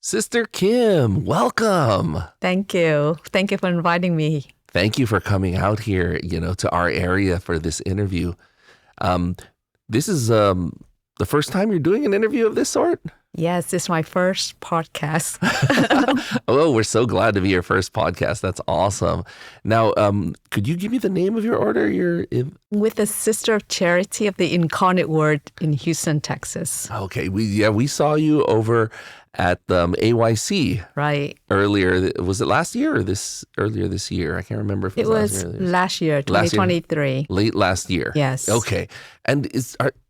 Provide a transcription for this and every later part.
Sister Kim, welcome. Thank you. Thank you for inviting me. Thank you for coming out here, to our area for this interview. This is the first time you're doing an interview of this sort? Yes, this is my first podcast. Oh, we're so glad to be your first podcast. That's awesome. Now, could you give me the name of your order you're in? With the Sister of Charity of the Incarnate Word in Houston, Texas. Okay, we saw you over at AYC. Right. Earlier. Was it last year or earlier this year? I can't remember if it was last year, 2023. Late last year. Yes. Okay. And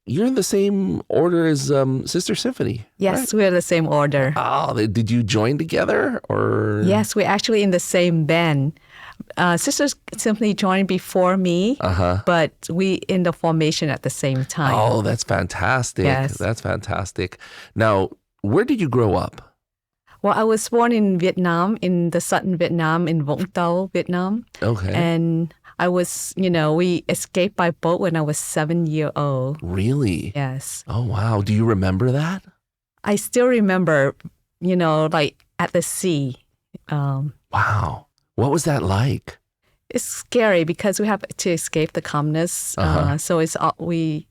you're in the same order as Sister Symphony? Yes, right? we're the same order. Oh, did you join together or? Yes, we're actually in the same band. Sister Symphony joined before me, but we in the formation at the same time. Oh, that's fantastic. Yes. That's fantastic. Now, where did you grow up? Well, I was born in Vietnam, in the southern Vietnam, in Vũng Tàu, Vietnam. Okay. And I was, we escaped by boat when I was 7 years old. Really? Yes. Oh, wow. Do you remember that? I still remember, like at the sea. Wow. What was that like? It's scary because we have to escape the communists. So we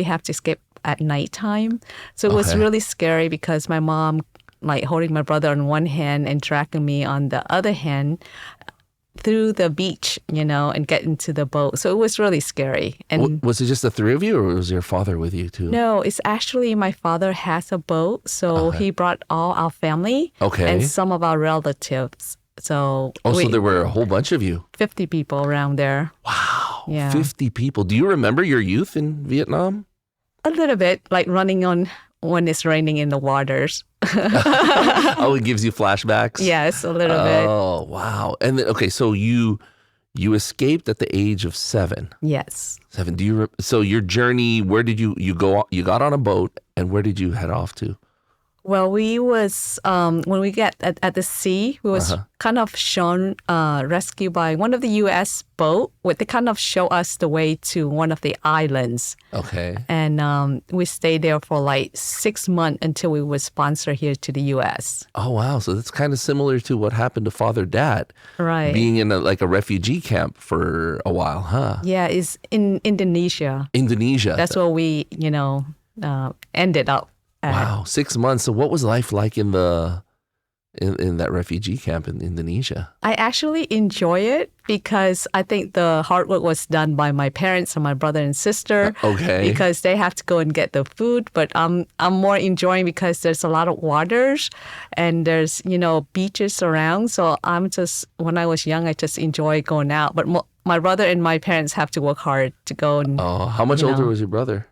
have to escape at nighttime. So it was really scary because my mom, like holding my brother on one hand and dragging me on the other hand through the beach, and get into the boat. So it was really scary. And was it just the three of you, or was your father with you too? No, it's actually my father has a boat, so he brought all our family and some of our relatives. So so there were a whole bunch of you. 50 people around there. Wow. Yeah. 50 people. Do you remember your youth in Vietnam? A little bit, like running on when it's raining in the waters. Oh, it gives you flashbacks? Yes, a little bit. Oh, wow. And then, so you escaped at the age of 7. Yes. 7. So your journey, where did you go? You got on a boat, and where did you head off to? Well, we was, when we get at the sea, we was kind of shown, rescued by one of the U.S. boat. They kind of show us the way to one of the islands. Okay. And we stayed there for like 6 months until we were sponsored here to the U.S. Oh, wow. So that's kind of similar to what happened to Father Dad. Right. Being in a refugee camp for a while, huh? Yeah, it's in Indonesia. Indonesia. That's where we, ended up. Wow, 6 months. So what was life like in that refugee camp in Indonesia? I actually enjoy it because I think the hard work was done by my parents and my brother and sister. Okay. Because they have to go and get the food, but I'm more enjoying because there's a lot of waters and there's beaches around. So when I was young, I just enjoy going out. But my brother and my parents have to work hard to go. And, how much older was your brother?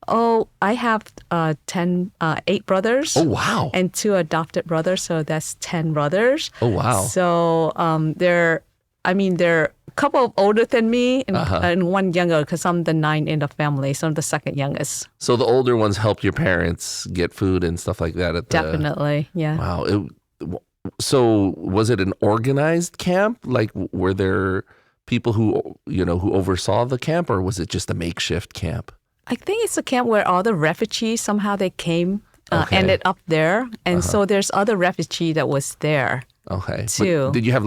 Oh, I have 8 brothers. Oh, wow. And 2 adopted brothers, so that's 10 brothers. Oh, wow. So they're a couple older than me and one younger because I'm the 9th in the family, so I'm the second youngest. So the older ones helped your parents get food and stuff like that? Definitely, yeah. Wow. So was it an organized camp? Like, were there people who oversaw the camp, or was it just a makeshift camp? I think it's a camp where all the refugees, somehow they came, ended up there. And so there's other refugee that was there too. But did you have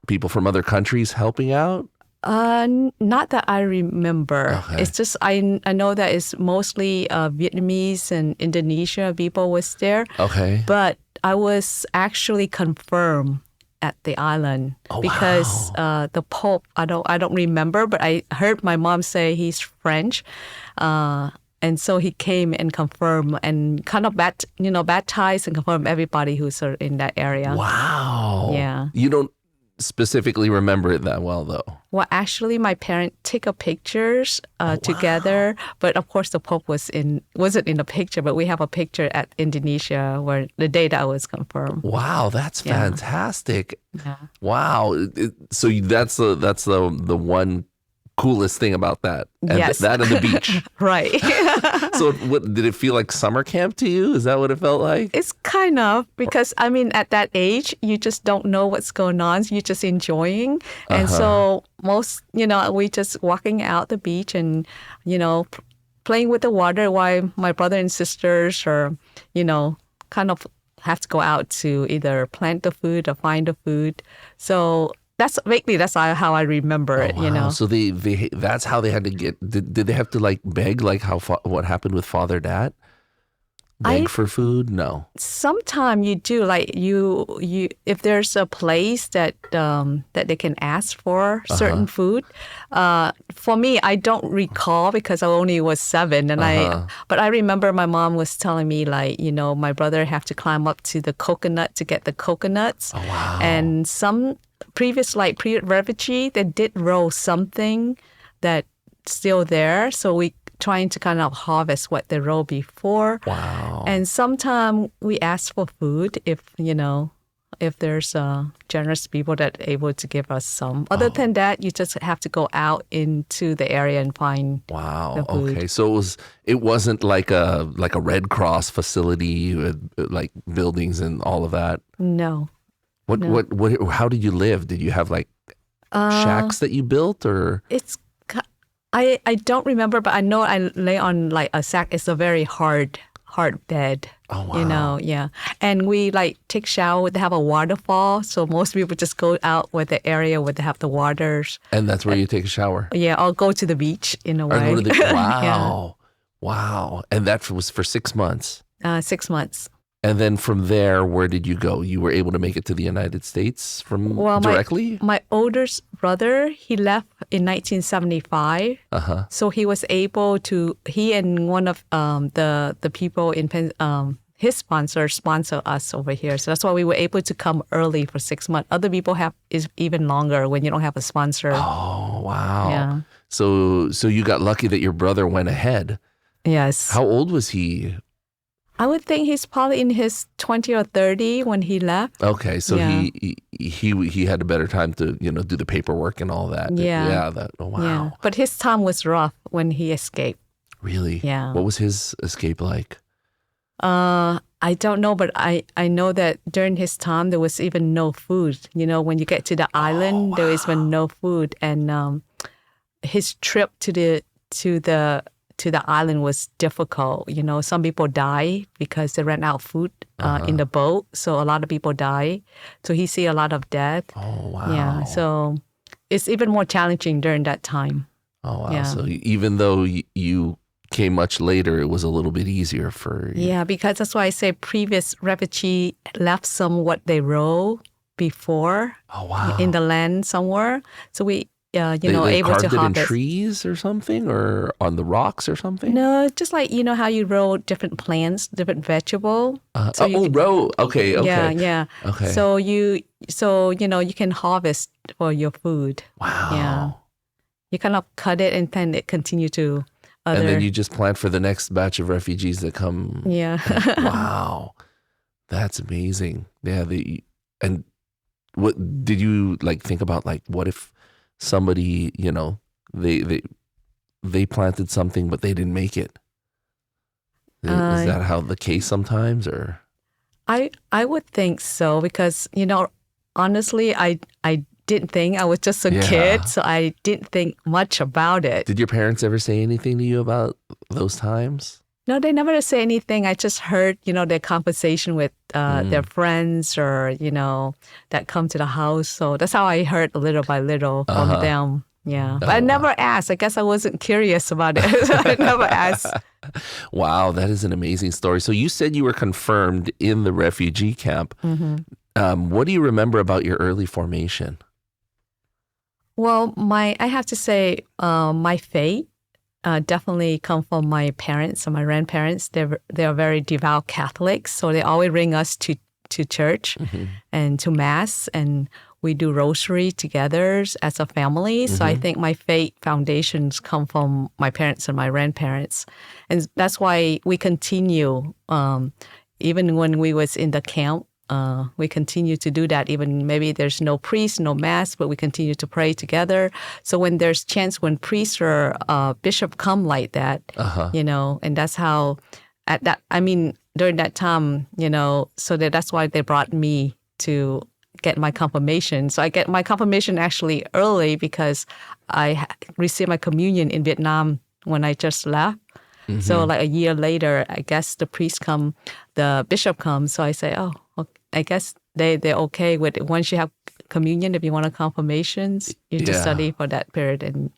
people from other countries helping out? Not that I remember. Okay. It's just I know that it's mostly Vietnamese and Indonesia people was there. Okay. But I was actually confirmed at the island because the Pope, I don't remember, but I heard my mom say he's French, and so he came and confirmed and kind of baptized and confirmed everybody who's in that area. Wow. Yeah. You don't specifically remember it that well, though. Well, actually, my parents took pictures together, but of course the Pope wasn't in the picture. But we have a picture at Indonesia where the day that I was confirmed. Wow, that's fantastic! Yeah. Wow, so that's the one coolest thing about that. And yes, that and the beach. Right. So, did it feel like summer camp to you? Is that what it felt like? It's kind of because at that age you just don't know what's going on. So you're just enjoying, and so we just walking out the beach and playing with the water while my brother and sisters are, kind of have to go out to either plant the food or find the food. So that's how I remember it, Wow. So they that's how they had to get. Did they have to like beg, like what happened with Father Dad? Beg for food? No. Sometimes you do, like you if there's a place that they can ask for certain food. For me, I don't recall because I only was 7, and but I remember my mom was telling me, like, my brother have to climb up to the coconut to get the coconuts. Oh, wow. And some pre-refugee, they did roll something that's still there, so we trying to kind of harvest what they rolled before. Wow. And sometimes we ask for food if there's generous people that are able to give us some. Other than that, you just have to go out into the area and find the food. Okay. So it wasn't like a Red Cross facility with like buildings and all of that? No. What how did you live? Did you have like shacks that you built, or? I don't remember, but I know I lay on like a sack. It's a very hard bed. Oh, wow. Yeah. And we like take shower. They have a waterfall, so most people just go out with the area where they have the waters. And that's where you take a shower? Yeah, I'll go to the beach in a way. Wow. Yeah. Wow. And that was for 6 months? 6 months. And then from there, where did you go? You were able to make it to the United States directly? My oldest brother, he left in 1975. So he was able to, he and one of the people in his sponsor us over here. So that's why we were able to come early for 6 months. Other people is even longer when you don't have a sponsor. Oh, wow. Yeah. So you got lucky that your brother went ahead. Yes. How old was he? I would think he's probably in his 20 or 30 when he left. Okay, so he had a better time to do the paperwork and all that. Yeah. Wow. Yeah. But his time was rough when he escaped. Really? Yeah. What was his escape like? I don't know, but I know that during his time there was even no food. When you get to the island, there was even no food, and his trip to the island was difficult. Some people die because they ran out of food in the boat. So a lot of people die. So he see a lot of death. Oh, wow. Yeah. So it's even more challenging during that time. Oh, wow. Yeah. So even though you came much later, it was a little bit easier for you. Yeah, because that's why I say previous refugee left some what they row before in the land somewhere. So we they able carved to it in harvest. trees or something, or on the rocks or something? No, just like how you roll different plants, different vegetable. Row. Okay. Yeah. Okay. So you can harvest for your food. Wow. Yeah. You kind of cut it and then it continue to other. And then you just plant for the next batch of refugees that come. Yeah. Wow. That's amazing. Yeah. And what did you think about, what if somebody, they planted something, but they didn't make it? Is that how the case sometimes, or? I would think so, because, honestly, I didn't think. I was just a kid, so I didn't think much about it. Did your parents ever say anything to you about those times? No, they never say anything. I just heard, their conversation with their friends or, that come to the house. So that's how I heard little by little from them. Yeah. But I never asked. I guess I wasn't curious about it. So I never asked. Wow, that is an amazing story. So you said you were confirmed in the refugee camp. Mm-hmm. What do you remember about your early formation? Well, I have to say my faith definitely come from my parents and my grandparents. They are very devout Catholics, so they always bring us to church and to mass, and we do rosary together as a family. So I think my faith foundations come from my parents and my grandparents, and that's why we continue. Even when we was in the camp, we continue to do that. Even maybe there's no priest, no mass, but we continue to pray together. So when there's chance, when priest or bishop come like that, and that's how during that time, so that's why they brought me to get my confirmation. So I get my confirmation actually early because I received my communion in Vietnam when I just left. So like a year later, I guess the bishop comes. So I say, oh, okay. I guess they're okay with it. Once you have communion, if you want a confirmations, you just study for that period. And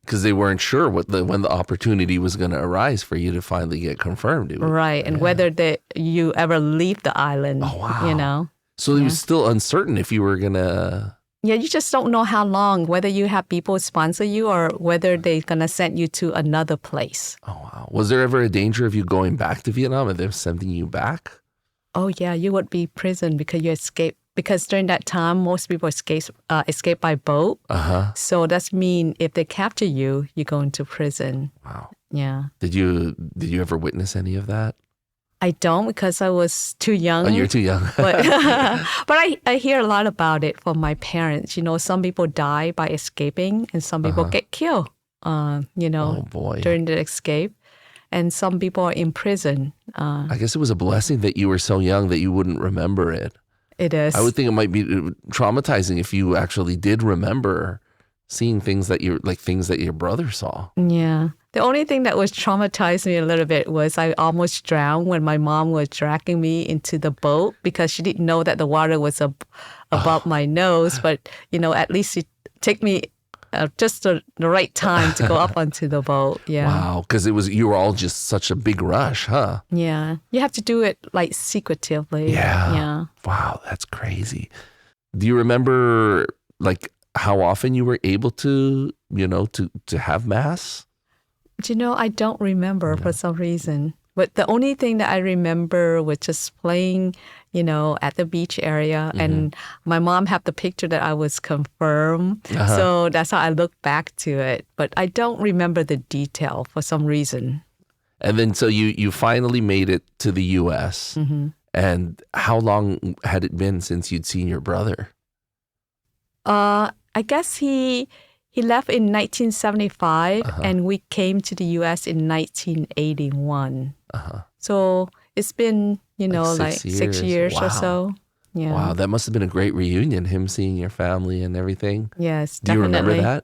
because they weren't sure when the opportunity was going to arise for you to finally get confirmed. Right, and whether you ever leave the island, So it was still uncertain if you were going to... Yeah, you just don't know how long, whether you have people sponsor you or whether they're going to send you to another place. Oh, wow. Was there ever a danger of you going back to Vietnam and them sending you back? Oh, yeah, you would be prison because you escaped. Because during that time, most people escape by boat. So that means if they capture you, you go into prison. Wow. Yeah. Did you ever witness any of that? I don't because I was too young. Oh, you're too young. but I hear a lot about it from my parents. Some people die by escaping and some people get killed, Oh, boy. during the escape. And some people are in prison. I guess it was a blessing that you were so young that you wouldn't remember it. It is. I would think it might be traumatizing if you actually did remember seeing things that your brother saw. Yeah. The only thing that was traumatized me a little bit was I almost drowned when my mom was dragging me into the boat because she didn't know that the water was above my nose. But, at least she take me just the right time to go up onto the boat. Yeah. Wow. Because you were all just such a big rush, huh? Yeah. You have to do it like secretively. Yeah. Yeah. Wow. That's crazy. Do you remember how often you were able to, to have mass? I don't remember for some reason. But the only thing that I remember was just playing, at the beach area. And my mom had the picture that I was confirmed. So that's how I look back to it. But I don't remember the detail for some reason. And then so you finally made it to the U.S. And how long had it been since you'd seen your brother? I guess he left in 1975 and we came to the U.S. in 1981. So it's been, like 6 years or so. Yeah. Wow, that must have been a great reunion, him seeing your family and everything. Yes, Do you definitely. remember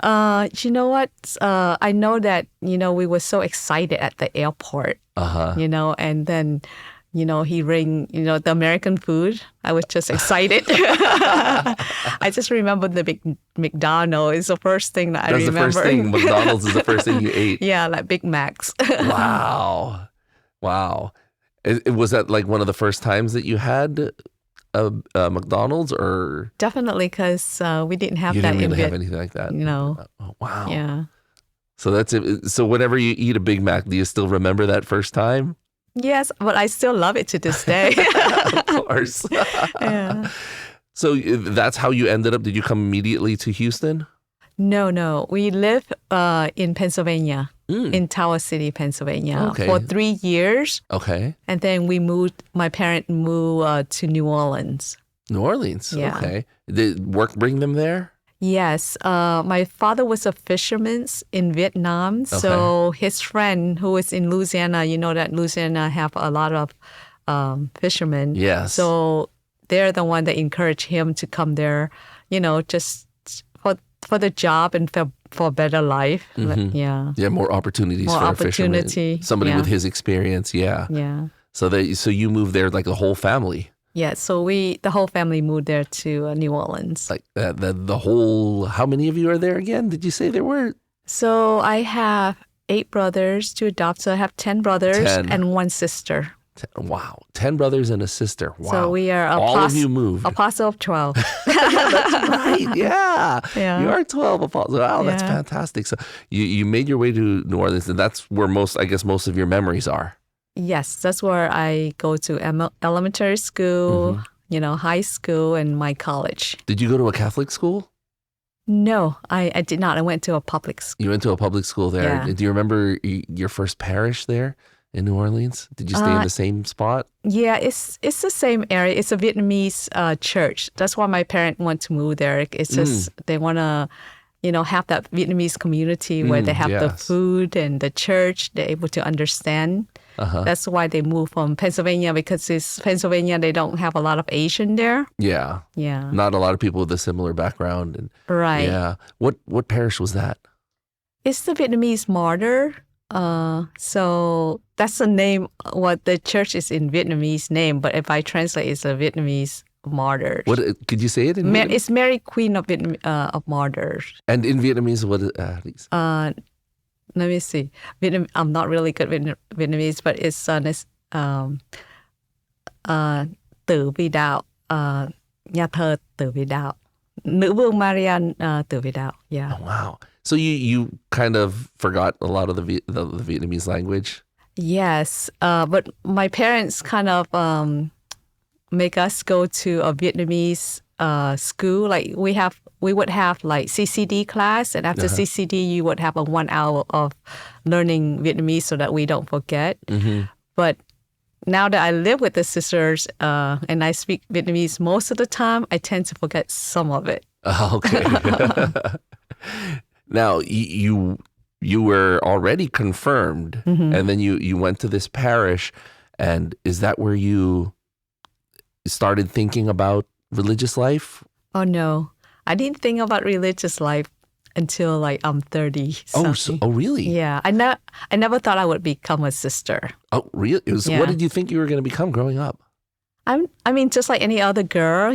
that? You know what? I know that, we were so excited at the airport, and then, he rang, the American food. I was just excited. I just remember the big McDonald's is the first thing that I remember. That's the first thing. McDonald's is the first thing you ate. Yeah, like Big Macs. Wow. Was that like one of the first times that you had a McDonald's or? Definitely, because we didn't have you that didn't really in have anything like that? Oh, wow. Yeah. So that's it. So whenever you eat a Big Mac, do you still remember that first time? Yes, but I still love it to this day. Of course. Yeah. So that's how you ended up. Did you come immediately to Houston? No. We live in Pennsylvania, in Tower City, Pennsylvania, for 3 years. Okay. And then my parents moved to New Orleans. New Orleans? Yeah. Okay. Did work bring them there? Yes. My father was a fisherman in Vietnam. Okay. So his friend who was in Louisiana, that Louisiana have a lot of fishermen. Yes. So they're the one that encouraged him to come there, just for the job and for a better life. Yeah. Yeah, more opportunities for a fisherman. Somebody with his experience, yeah. Yeah. So you moved there like the whole family. Yeah, so the whole family moved there to New Orleans. Like the whole, how many of you are there again? Did you say there were? So I have 8 brothers to adopt. So I have 10 brothers and 1 sister. Wow. 10 brothers and a sister. Wow. So we are all of you moved. Apostle of 12. That's right. Yeah. You are 12 apostles. Wow, that's Yeah. fantastic. So you made your way to New Orleans, and that's where most of your memories are. Yes, that's where I go to elementary school, high school, and my college. Did you go to a Catholic school? No, I did not. I went to a public school. You went to a public school there. Yeah. Do you remember your first parish there in New Orleans? Did you stay in the same spot? Yeah, it's the same area. It's a Vietnamese church. That's why my parents want to move there. It's just they want to, have that Vietnamese community where they have the food and the church. They're able to understand. That's why they moved from Pennsylvania, because it's Pennsylvania. They don't have a lot of Asian there. Yeah. Yeah. Not a lot of people with a similar background. Right. Yeah. What parish was that? It's the Vietnamese martyr. So that's the name, what the church is in Vietnamese name, but if I translate, it's a Vietnamese martyrs. What could you say it in Vietnamese? It's Mary Queen of Martyrs. And in Vietnamese, what is Let me see. I'm not really good with Vietnamese, but it's Tử Vi Đạo, nhà thờ Tử Vi Đạo, Nữ vương Maria Tử Vi Đạo. Yeah. Oh, wow. So you kind of forgot a lot of the Vietnamese language? Yes, but my parents kind of make us go to a Vietnamese school. Like we would have like CCD class, and after CCD, you would have a 1 hour of learning Vietnamese so that we don't forget. Mm-hmm. But now that I live with the sisters and I speak Vietnamese most of the time, I tend to forget some of it. Okay. Now, you were already confirmed, and then you went to this parish, and is that where you started thinking about religious life? Oh, no. I didn't think about religious life until like I'm 30. Oh, really? Yeah. I never thought I would become a sister. Oh, really? What did you think you were going to become growing up? I mean, just like any other girl,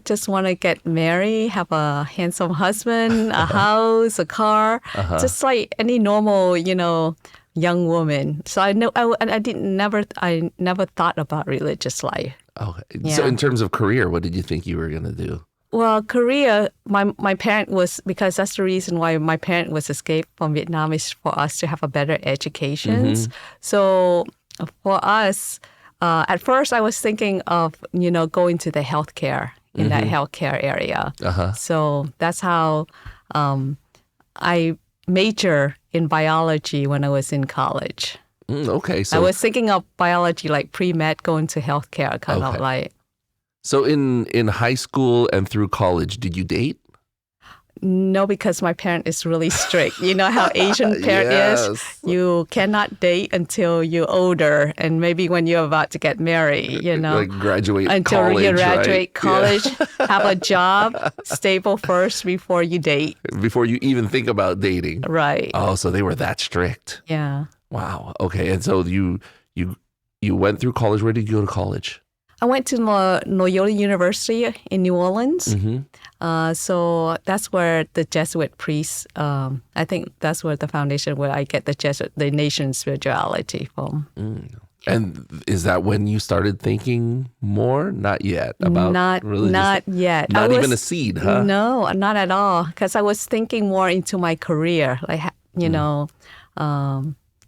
just want to get married, have a handsome husband, a house, a car, just like any normal, young woman. So I never thought about religious life. Okay. Yeah. So in terms of career, what did you think you were going to do? Well, career, my parent was, because that's the reason why my parent was escaped from Vietnam, is for us to have a better education. So for us, at first I was thinking of, going to the healthcare, in that healthcare area. So that's how I major in biology when I was in college. Okay. So I was thinking of biology, like pre-med, going to healthcare, kind of like. So in high school and through college, did you date? No, because my parent is really strict. You know how Asian parent is? You cannot date until you're older, and maybe when you're about to get married, Like graduate until college, you graduate right? college, have a job, stable first before you date. Before you even think about dating. Right. Oh, so they were that strict. Yeah. Wow. Okay. And so you went through college. Where did you go to college? I went to Loyola University in New Orleans. So that's where the Jesuit priests, I think that's where the foundation where I get the nation spirituality from. And is that when you started thinking more? Not yet about religious? Not yet. Not even a seed, huh? No, not at all. Because I was thinking more into my career, like,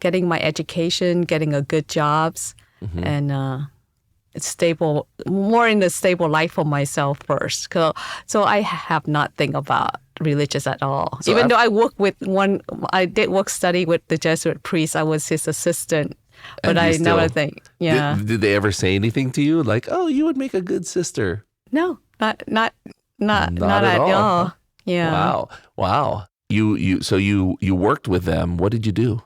getting my education, getting a good jobs, and stable, more in a stable life for myself first. So I have not think about religious at all. So even though I did work study with the Jesuit priest. I was his assistant, but I never think. Yeah. Did they ever say anything to you like, "Oh, you would make a good sister"? No, not at all. Yeah. Wow. You worked with them. What did you do?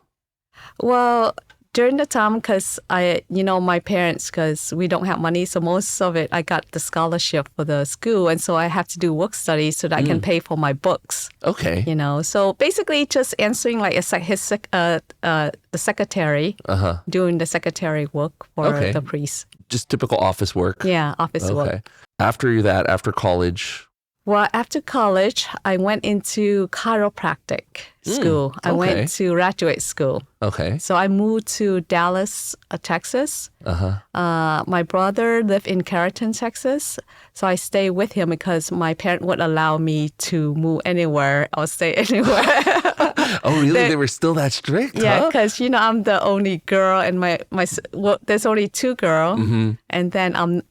Well, during the time, because my parents, because we don't have money, so most of it, I got the scholarship for the school. And so I have to do work studies so that I can pay for my books. Okay. So basically just answering like the secretary, doing the secretary work for the priest. Just typical office work. Yeah, office work. After college. Well, after college, I went into chiropractic school. I went to graduate school. Okay. So I moved to Dallas, Texas. My brother lived in Carrollton, Texas. So I stayed with him because my parents would allow me to move anywhere or stay anywhere. Oh, really? They were still that strict? Yeah, because I'm the only girl, and there's only two girls, and then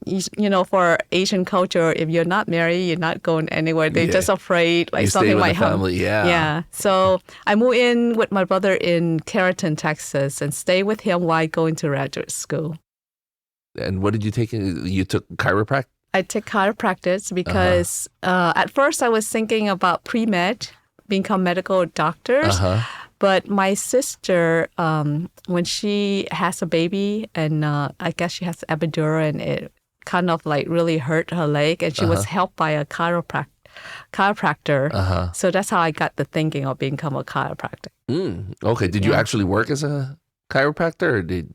for Asian culture, if you're not married, you're not going anywhere. They're just afraid like something might happen. Family, yeah. Yeah. So I moved in with my brother in Carrollton, Texas, and stayed with him while going to graduate school. And what did you take? You took chiropractic? I took chiropractic because at first I was thinking about pre-med, become medical doctors. But my sister, when she has a baby, and I guess she has epidural, and it kind of like really hurt her leg, and she was helped by a chiropractor chiropractor. So that's how I got the thinking of become a chiropractor. Okay. Did you actually work as a chiropractor, or did...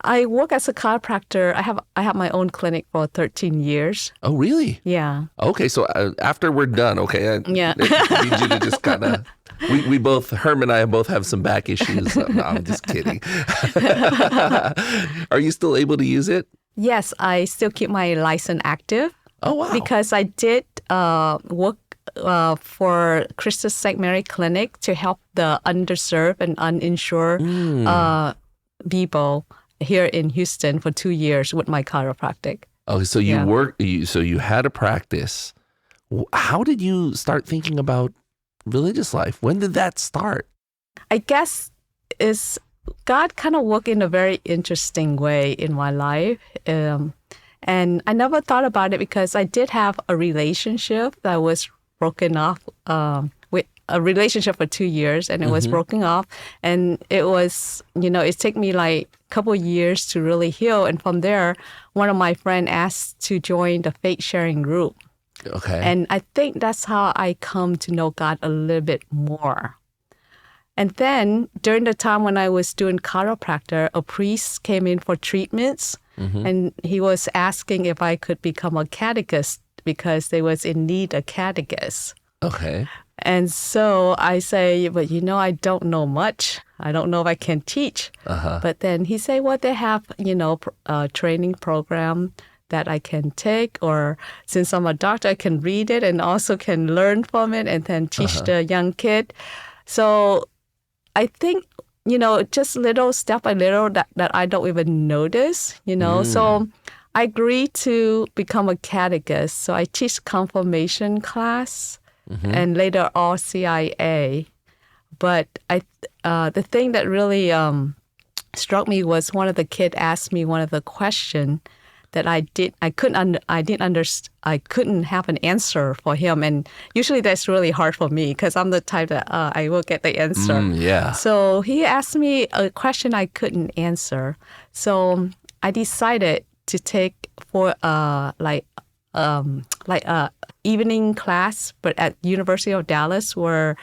I work as a chiropractor. I have my own clinic for 13 years. Oh, really? Yeah. Okay, so after we're done, okay, I need you to just kind of... We both, Herm and I both have some back issues. No, I'm just kidding. Are you still able to use it? Yes, I still keep my license active. Oh, wow. Because I did work for Christus St. Mary Clinic to help the underserved and uninsured people here in Houston for 2 years with my chiropractic. Oh, so you had a practice. How did you start thinking about religious life? When did that start? I guess God kind of worked in a very interesting way in my life. And I never thought about it because I did have a relationship that was broken off with a relationship for 2 years, and it was broken off. And it was, it took me like a couple of years to really heal. And from there, one of my friends asked to join the faith sharing group. Okay. And I think that's how I come to know God a little bit more. And then during the time when I was doing chiropractor, a priest came in for treatments, and he was asking if I could become a catechist because they was in need of catechist. Okay. And so I say, but I don't know much. I don't know if I can teach. But then he said, well, they have, a training program that I can take, or since I'm a doctor, I can read it and also can learn from it and then teach the young kid. So I think, just little step by little that I don't even notice, So I agreed to become a catechist. So I teach confirmation class and later RCIA. But the thing that really struck me was one of the kids asked me one of the questions that I couldn't have an answer for him, and usually that's really hard for me because I'm the type that I will get the answer. So he asked me a question I couldn't answer, so I decided to take for evening class, but at University of Dallas where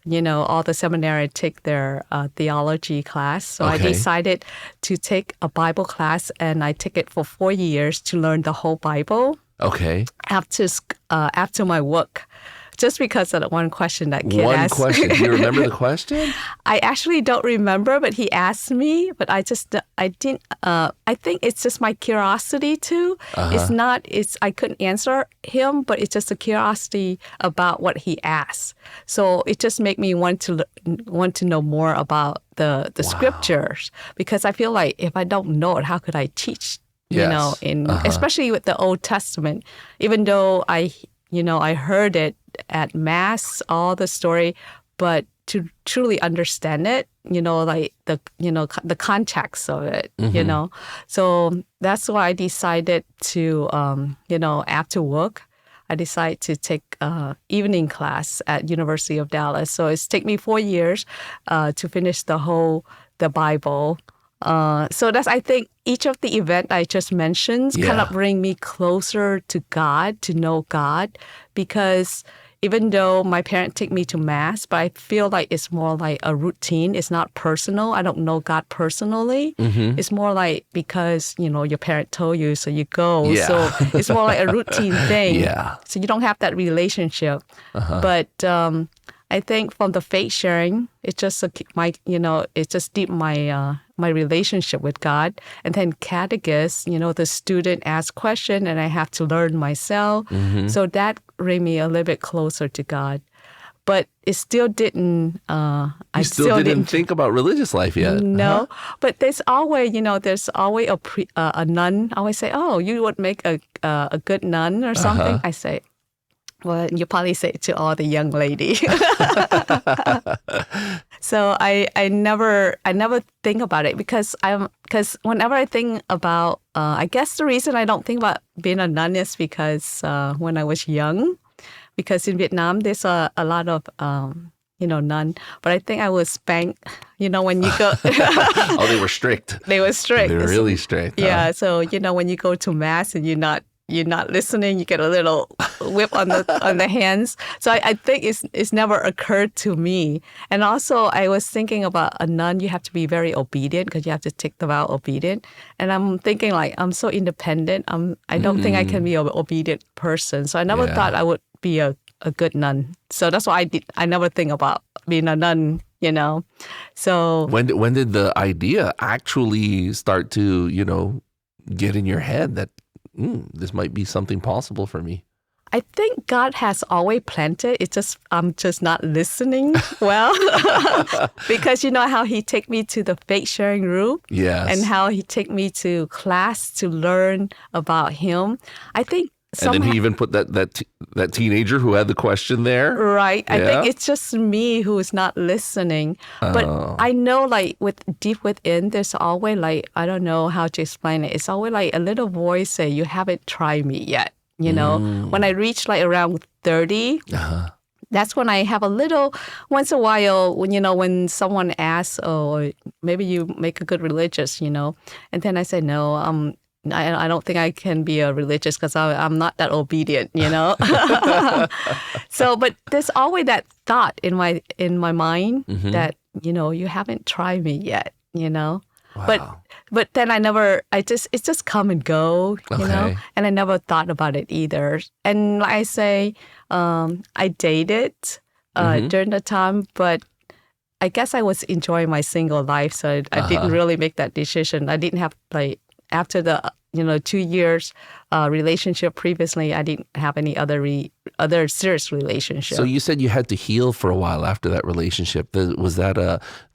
all the seminary take their theology class. So I decided to take a Bible class, and I took it for 4 years to learn the whole Bible. Okay. After my work, just because of the one question that kid asked. One question. Do you remember the question? I actually don't remember, but he asked me, but I didn't. I think it's just my curiosity too. I couldn't answer him, but it's just a curiosity about what he asked. So it just made me want to know more about the scriptures, because I feel like if I don't know it, how could I teach? Especially with the Old Testament, even though I heard it at Mass, all the story, but to truly understand it, the context of it, So that's why I decided to, after work, I decided to take evening class at University of Dallas. So it's taken me 4 years to finish the Bible. So that's, I think, each of the event I just mentioned kind of bring me closer to God, to know God, because even though my parents take me to Mass, but I feel like it's more like a routine. It's not personal. I don't know God personally. It's more like because, your parent told you, so you go. So it's more like a routine thing. So you don't have that relationship. But I think from the faith sharing, it's just it just deep my relationship with God. And then catechist, the student asks question and I have to learn myself. So that bring me a little bit closer to God. But it still didn't. I still didn't think about religious life yet. No, but there's always, a nun. I always say, "Oh, you would make a good nun or something." I say, well, you probably say it to all the young lady. So I never think about it because whenever I think about, I guess the reason I don't think about being a nun is because when I was young, because in Vietnam there's a lot of nun, but I think I was spanked. When you go. Oh, they were strict. They were strict. They were really strict. Yeah. So when you go to Mass and you're not you're not listening, you get a little whip on the hands. So I think it's never occurred to me. And also I was thinking about a nun, you have to be very obedient because you have to take the vow obedient. And I'm thinking like, I'm so independent. I don't think I can be an obedient person. So I never thought I would be a good nun. So that's why I never think about being a nun, So when did the idea actually start to, get in your head that this might be something possible for me? I think God has always planted. I'm just not listening well. Because you know how he take me to the faith sharing room? Yes. And how he take me to class to learn about him. I think and then he even put that teenager who had the question there. Right. I think it's just me who is not listening. But I know like deep within, there's always like, I don't know how to explain it. It's always like a little voice say, you haven't tried me yet. When I reach like around 30, that's when I have a little, once in a while, when someone asks, oh, maybe you make a good religious, and then I say, no, I don't think I can be a religious because I'm not that obedient, So, but there's always that thought in my mind that, you haven't tried me yet, Wow. But then it's just come and go, and I never thought about it either. And like I say, I dated during the time, but I guess I was enjoying my single life, so I didn't really make that decision. I didn't have like, after the 2 years relationship previously, I didn't have any other serious relationship. So you said you had to heal for a while after that relationship. Was that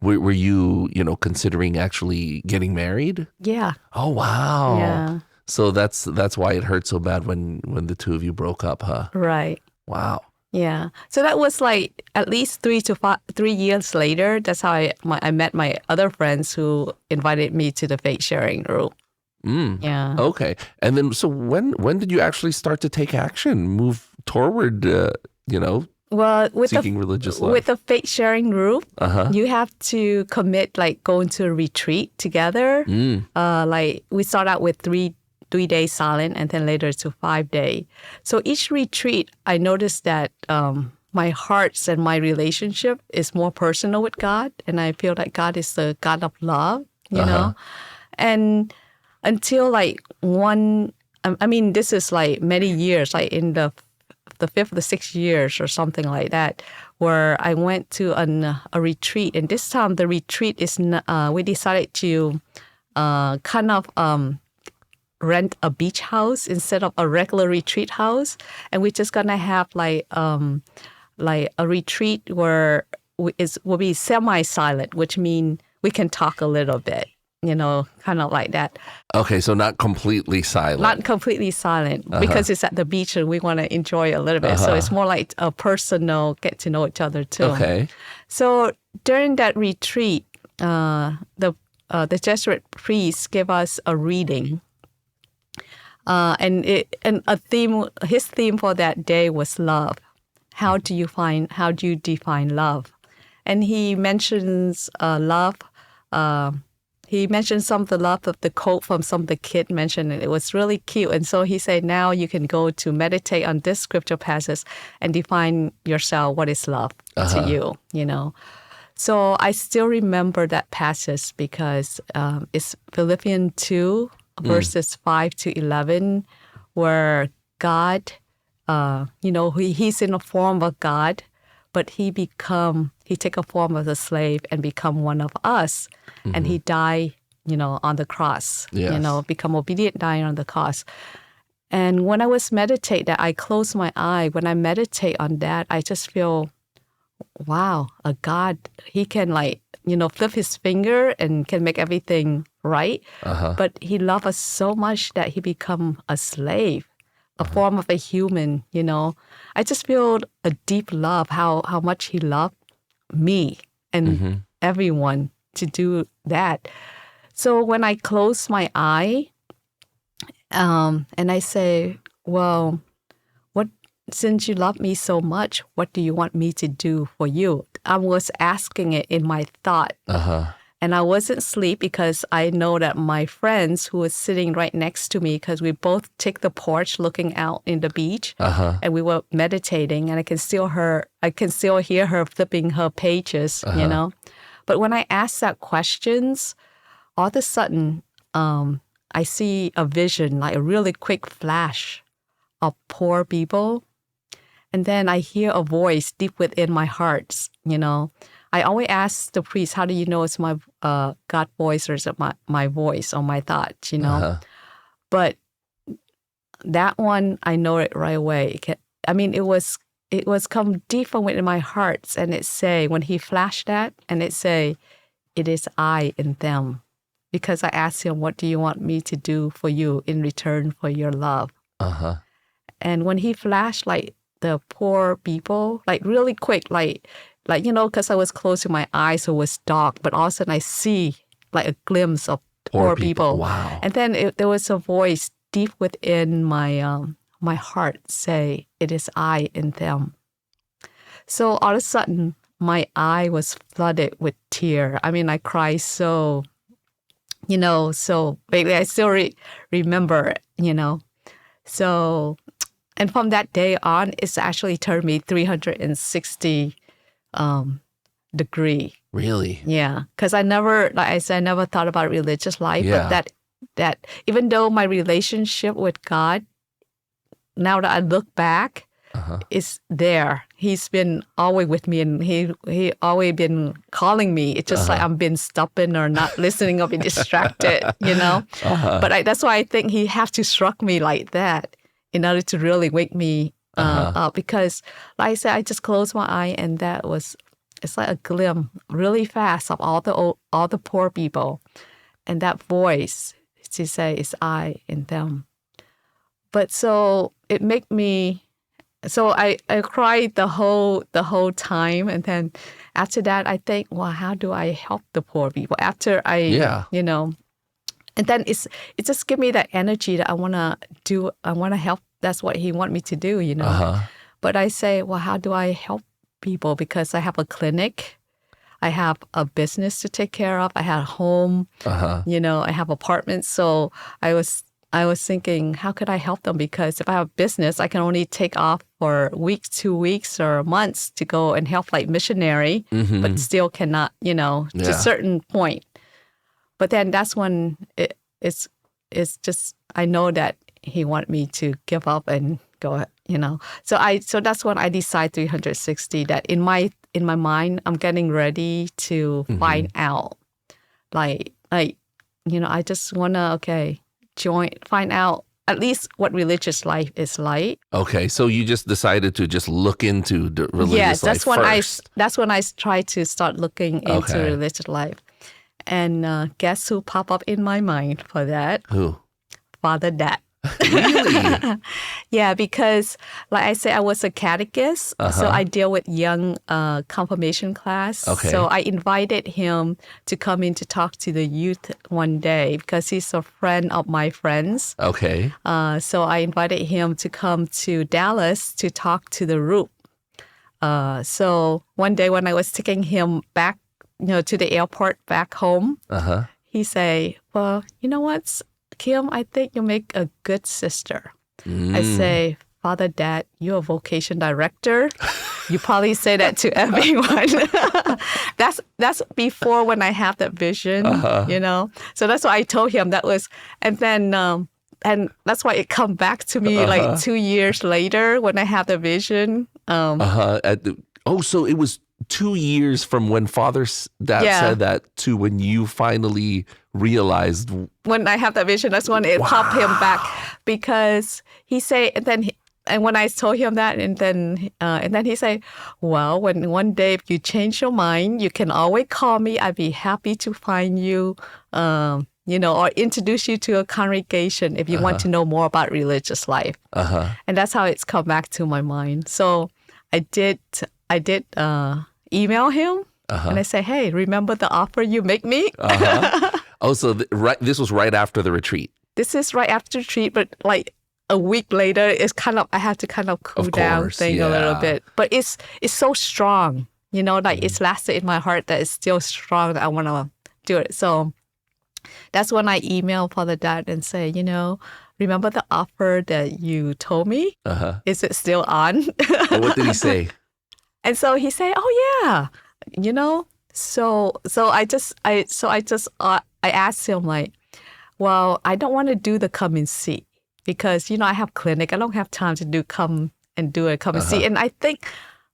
were you considering actually getting married? Yeah. Oh wow. Yeah. So that's why it hurt so bad when the two of you broke up, huh? Right. Wow. Yeah. So that was like at least 3 years later. That's how I met my other friends who invited me to the faith sharing group. Yeah. Okay. And then, so when did you actually start to take action, move toward, well, seeking religious life? With the faith sharing group, you have to commit, like going to a retreat together. Like we start out with 3 days silent, and then later to 5 day. So each retreat, I noticed that my hearts and my relationship is more personal with God, and I feel like God is the God of love, and until like this is like many years, like in the 5th or 6th years or something like that, where I went to a retreat. And this time the retreat is, we decided to rent a beach house instead of a regular retreat house. And we're just going to have like a retreat where will be semi-silent, which means we can talk a little bit. Kind of like that. Okay, so not completely silent. Not completely silent, because it's at the beach and we want to enjoy a little bit. So it's more like a personal get to know each other too. Okay. So during that retreat, the Jesuit priest gave us a reading, and his theme for that day was love. How do you define love? And he mentions love. He mentioned some of the love of the quote from some of the kid mentioned it. It was really cute. And so he said, now you can go to meditate on this scripture passage and define yourself, what is love to you, So I still remember that passage because it's Philippians 2, verses 5 to 11, where God, he's in the form of God, but he take a form of a slave and become one of us. And he died, on the cross, become obedient, dying on the cross. And when I was meditating, I close my eye. When I meditate on that, I just feel, wow, a God, he can flip his finger and can make everything right. But he loved us so much that he become a slave, a form of a human, I just feel a deep love, how much he loved me and everyone to do that. So when I close my eye, and I say, well, since you love me so much, what do you want me to do for you? I was asking it in my thought. And I wasn't asleep because I know that my friends who was sitting right next to me, because we both take the porch looking out in the beach, and we were meditating, and I can still hear her flipping her pages, you know. But when I asked that questions, all of a sudden, I see a vision, like a really quick flash of poor people. And then I hear a voice deep within my heart, you know. I always ask the priest, how do you know it's my God voice or is it my voice or my thoughts, you know? But that one, I know it right away. I mean, it was come deep from within my heart, and it say, when he flashed that, and it say, it is I in them. Because I asked him, what do you want me to do for you in return for your love? And when he flashed, like, the poor people, like, really quick, like, you know, because I was closing my eyes, so it was dark, but all of a sudden I see, like, a glimpse of poor people. Wow. And then there was a voice deep within my heart say, it is I in them. So all of a sudden, my eye was flooded with tear. I mean, I cried so, you know, so maybe I still remember, you know. So, and from that day on, it's actually turned me 360 degree. Really? Yeah, because I never, like I said, I never thought about religious life. Yeah. But that even though my relationship with God, now that I look back, is there. He's been always with me, and he always been calling me. It's just like I'm being stubborn or not listening or being distracted, you know. But that's why I think he has to struck me like that in order to really wake me up. Because, like I said, I just closed my eye, and it's like a glimpse really fast of all the poor people, and that voice to say, "It's I in them." But so it made me. So I cried the whole time, and then after that I think, well, how do I help the poor people? After you know, and then it just give me that energy that I want to help. That's what he want me to do, you know. But I say, well, how do I help people? Because I have a clinic, I have a business to take care of, I have a home, you know, I have apartments. So I was thinking, how could I help them? Because if I have a business, I can only take off for weeks, 2 weeks, or months to go and help like missionary, but still cannot, you know, to a certain point. But then that's when it's just, I know that he wanted me to give up and go, you know. So that's when I decide 360, that in my mind, I'm getting ready to find out, like, you know, I just want to, find out at least what religious life is like. Okay, so you just decided to just look into the religious life first. That's when I tried to start looking into religious life. And guess who popped up in my mind for that? Who? Father Dad. Really? Yeah, because like I said, I was a catechist, so I deal with young confirmation class. Okay. So I invited him to come in to talk to the youth one day because he's a friend of my friends. Okay. So I invited him to come to Dallas to talk to the group. So one day when I was taking him back, you know, to the airport back home, he say, "Well, you know what, Kim, I think you make a good sister." I say, "Father Dad, you're a vocation director. You probably say that to everyone." That's before when I have that vision, you know. So that's why I told him that was, and then and that's why it come back to me like 2 years later when I have the vision. So it was 2 years from when Father Dad said that to when you finally realized. When I have that vision, that's when it popped him back, because he say, and when I told him that, and then he say, "Well, when one day if you change your mind, you can always call me. I'd be happy to find you, you know, or introduce you to a congregation if you want to know more about religious life." And that's how it's come back to my mind. So I did email him, and I say, "Hey, remember the offer you make me?" Oh, so this was right after the retreat. This is right after the retreat, but like a week later, it's kind of, I have to kind of cool down thing a little bit. But it's so strong, you know, like it's lasted in my heart that it's still strong that I want to do it. So that's when I email Father Dad and say, remember the offer that you told me? Is it still on? And what did he say? And so he said, "Oh yeah, So I asked him like, well, I don't want to do the come and see because I have clinic. I don't have time to do come and see. And I think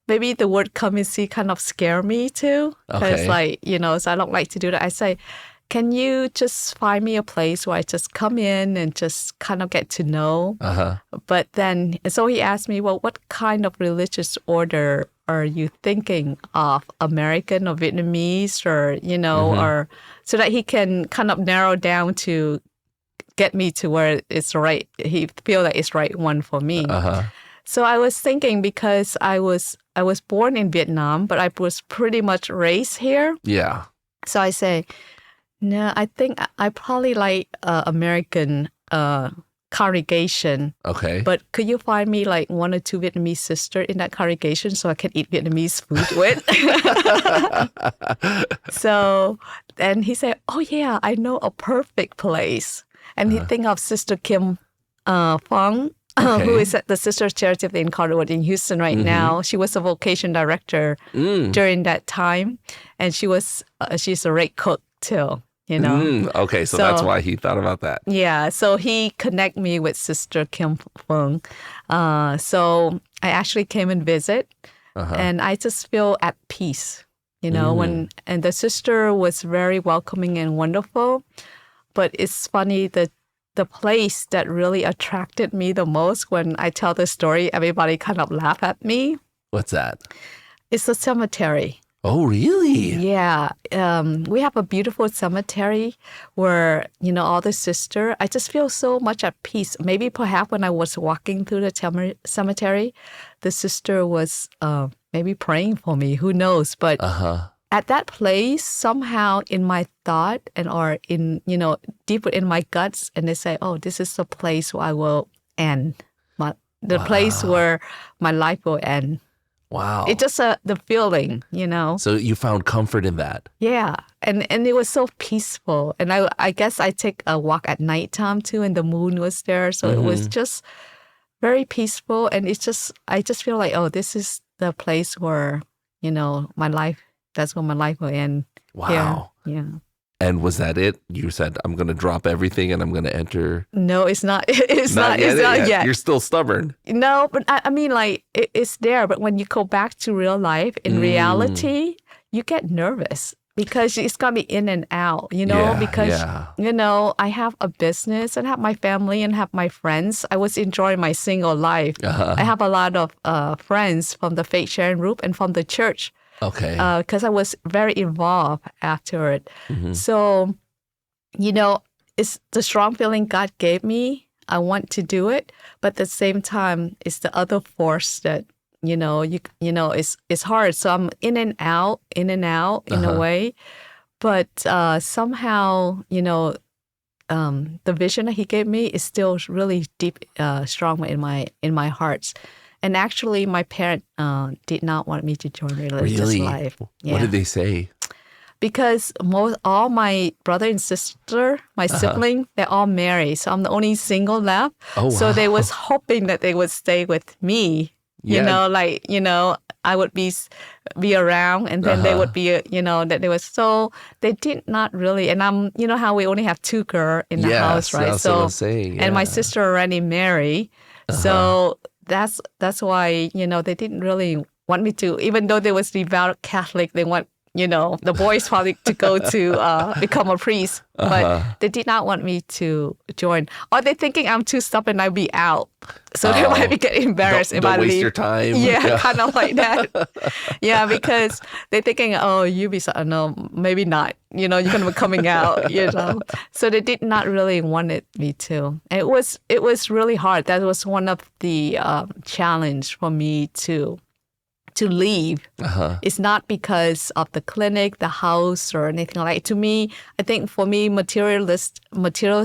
maybe the word come and see kind of scare me too because so I don't like to do that. I say, can you just find me a place where I just come in and just kind of get to know? But then, so he asked me, well, what kind of religious order are you thinking of, American or Vietnamese or, or so that he can kind of narrow down to get me to where it's right. He feel that it's right one for me. So I was thinking because I was born in Vietnam, but I was pretty much raised here. Yeah. So I say, no, I think I probably like American congregation. Okay. But could you find me like 1 or 2 Vietnamese sisters in that congregation so I can eat Vietnamese food with? So then he said, oh yeah, I know a perfect place. And he think of Sister Kim Fong, who is at the Sisters Charity of the Incarnate Word in Houston right now. She was a Vocation Director during that time. And she's a great cook too. Okay, so that's why he thought about that. Yeah, so he connect me with Sister Kim Fung. So I actually came and visit, and I just feel at peace, and the sister was very welcoming and wonderful. But it's funny that the place that really attracted me the most when I tell the story, everybody kind of laugh at me. What's that? It's the cemetery. Oh, really? Yeah. We have a beautiful cemetery where, all the sisters, I just feel so much at peace. Maybe perhaps when I was walking through the cemetery, the sister was maybe praying for me. Who knows? But at that place, somehow in my thought or in, deeper in my guts, and they say, oh, this is the place where I will end. The place where my life will end. Wow. It's just the feeling, So you found comfort in that. Yeah. And it was so peaceful. And I guess I take a walk at nighttime too, and the moon was there. So it was just very peaceful. And I just feel like, oh, this is the place where, that's where my life will end. Wow. Yeah. And was that it? You said, I'm going to drop everything and I'm going to enter. No, it's not. It's not yet. You're still stubborn. No, but I mean, like, it's there. But when you go back to real life, in reality, you get nervous because it's going to be in and out, because, I have a business and have my family and have my friends. I was enjoying my single life. I have a lot of friends from the faith sharing group and from the church. Okay. Because I was very involved after it. So, it's the strong feeling God gave me. I want to do it, but at the same time, it's the other force that it's hard. So I'm in and out in a way, but somehow the vision that He gave me is still really deep, strong in my heart. And actually, my parents did not want me to join religious life. Yeah. What did they say? Because all my brother and sister, my sibling, they're all married. So I'm the only single left. Oh, wow. So they was hoping that they would stay with me. I would be around, and then they would be, that they was. So they did not really. And I'm, how we only have 2 girls in the house, right? That's what I was saying. And my sister already married. So that's why, they didn't really want me to, even though they was devout Catholic, they want, the boys probably to go to become a priest, but they did not want me to join. Or they're thinking I'm too stubborn, I'd be out. So they might be getting embarrassed if I leave. Don't waste your time. Yeah, kind of like that. Yeah, because they're thinking, oh, you be, no, maybe not. You're going to be coming out, So they did not really want me to. And it was really hard. That was one of the challenge for me to leave. It's not because of the clinic, the house, or anything like that. To me, I think for me, material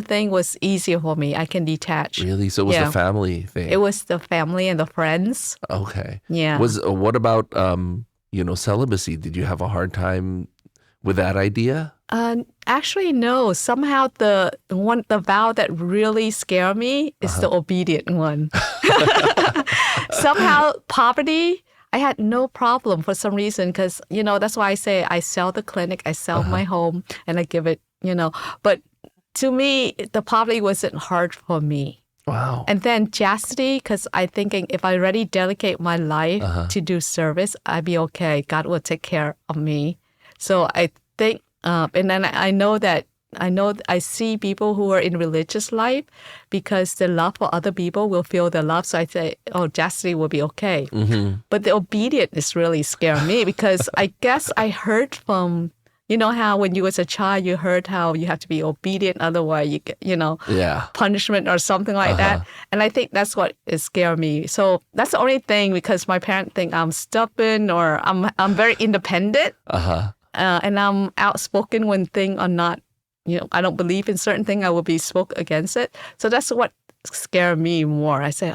thing was easier for me. I can detach. Really? So it was the family thing? It was the family and the friends. Okay. Yeah. What about, celibacy? Did you have a hard time with that idea? Actually, no. Somehow the vow that really scared me is the obedient one. Somehow poverty, I had no problem for some reason because, that's why I say I sell the clinic, I sell my home, and I give it, But to me, the poverty wasn't hard for me. Wow. And then chastity, because I'm thinking if I already dedicate my life to do service, I'd be okay. God will take care of me. So I think, and then I see people who are in religious life because the love for other people will feel the love. So I say, chastity will be okay. But the obedience really scared me because I guess I heard from, how when you was a child, you heard how you have to be obedient, otherwise you get, punishment or something like that. And I think that's what it scared me. So that's the only thing because my parents think I'm stubborn or I'm very independent. And I'm outspoken when things are not, I don't believe in certain things, I will be spoke against it. So that's what scared me more. I say,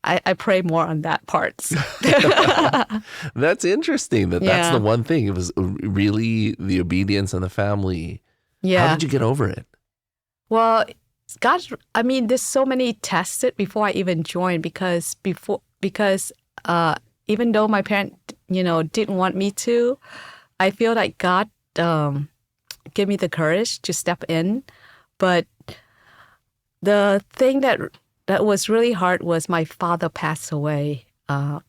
I pray more on that parts. That's interesting. That's the one thing. It was really the obedience and the family. Yeah. How did you get over it? Well, there's so many tested before I even joined because even though my parents, didn't want me to, I feel like God gave me the courage to step in. But the thing that was really hard was my father passed away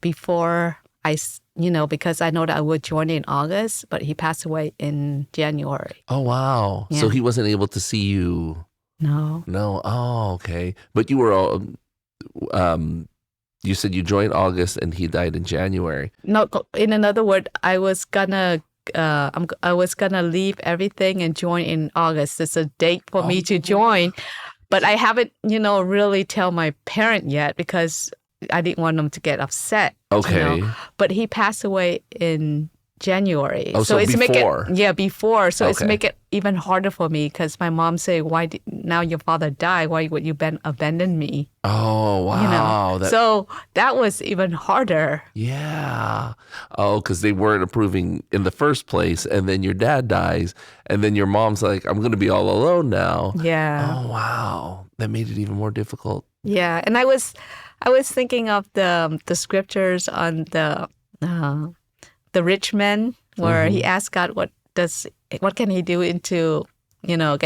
before because I know that I would join in August, but he passed away in January. Oh, wow. Yeah. So he wasn't able to see you? No. Oh, okay. But you were all, you said you joined August and he died in January. No, in another word, I was gonna leave everything and join in August. It's a date for me to join. But I haven't, really tell my parent yet because I didn't want them to get upset. Okay. But he passed away in January. Oh, so it's before. Before. So it's Okay. make it even harder for me because my mom say, now your father died, why would you abandon me? Oh, wow. So that was even harder. Yeah. Oh, because they weren't approving in the first place, and then your dad dies, and then your mom's like, I'm going to be all alone now. Yeah. Oh, wow. That made it even more difficult. Yeah. And I was thinking of the scriptures on the rich man where he asked God, what can he do get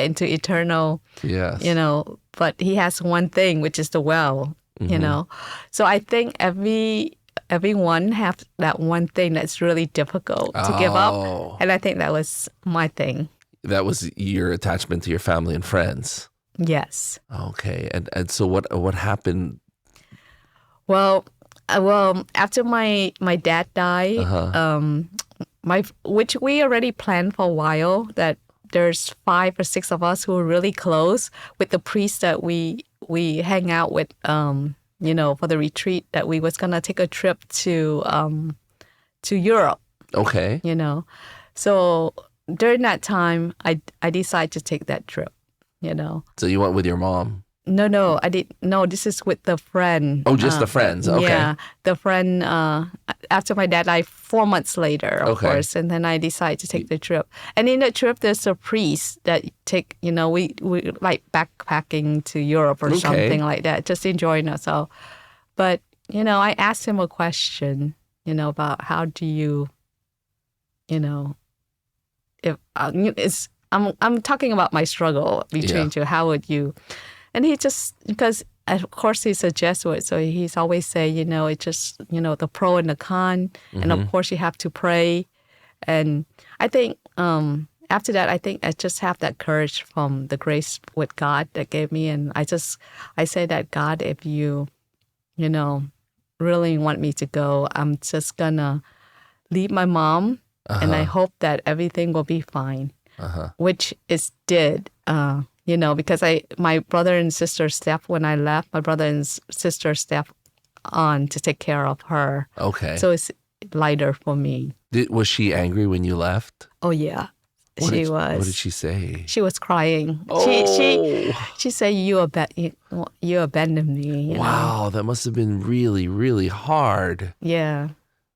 into eternal, Yes. but he has one thing, which is the well, So I think everyone have that one thing that's really difficult to give up. And I think that was my thing. That was your attachment to your family and friends. Yes. Okay. And so what happened? Well, after my dad died, which we already planned for a while, that there's 5 or 6 of us who are really close with the priest that we hang out with, for the retreat, that we was gonna take a trip to Europe. Okay. So during that time, I decided to take that trip. So you went with your mom? No, I didn't. No, this is with the friend. Oh, just the friends. Okay. Yeah, the friend. After my dad died, 4 months later, of course, and then I decided to take the trip. And in the trip, there's a priest that take. We like backpacking to Europe or something like that, just enjoying ourselves. But I asked him a question. About how do you. If I'm talking about my struggle between two. How would you? And he just, because of course he's a Jesuit, so he's always say, it's just, the pro and the con. And of course you have to pray. And I think after that, I think I just have that courage from the grace with God that gave me. And I say that, God, if you, really want me to go, I'm just gonna leave my mom. And I hope that everything will be fine, which it did. Because my brother and sister stepped when I left. My brother and sister stepped on to take care of her. Okay. So it's lighter for me. Was she angry when you left? Oh yeah, she was. What did she say? She was crying. Oh. She said, "You abandoned me." Wow, that must have been really, really hard. Yeah.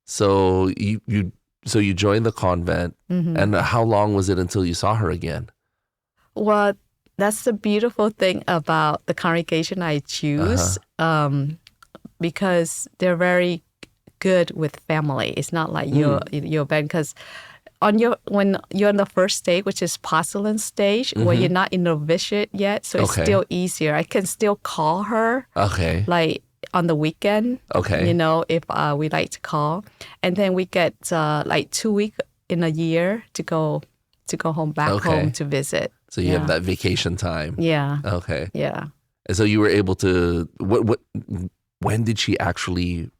So you so you joined the convent, and how long was it until you saw her again? Well, that's the beautiful thing about the congregation I choose, because they're very good with family. It's not like you're bad, because when you're in the first stage, which is postulate stage, where you're not in novitiate yet, so it's still easier. I can still call her, like on the weekend, if we like to call, and then we get like 2 weeks in a year to go home home to visit. So you have that vacation time. Yeah. Okay. Yeah. And so you were able to, when did she actually,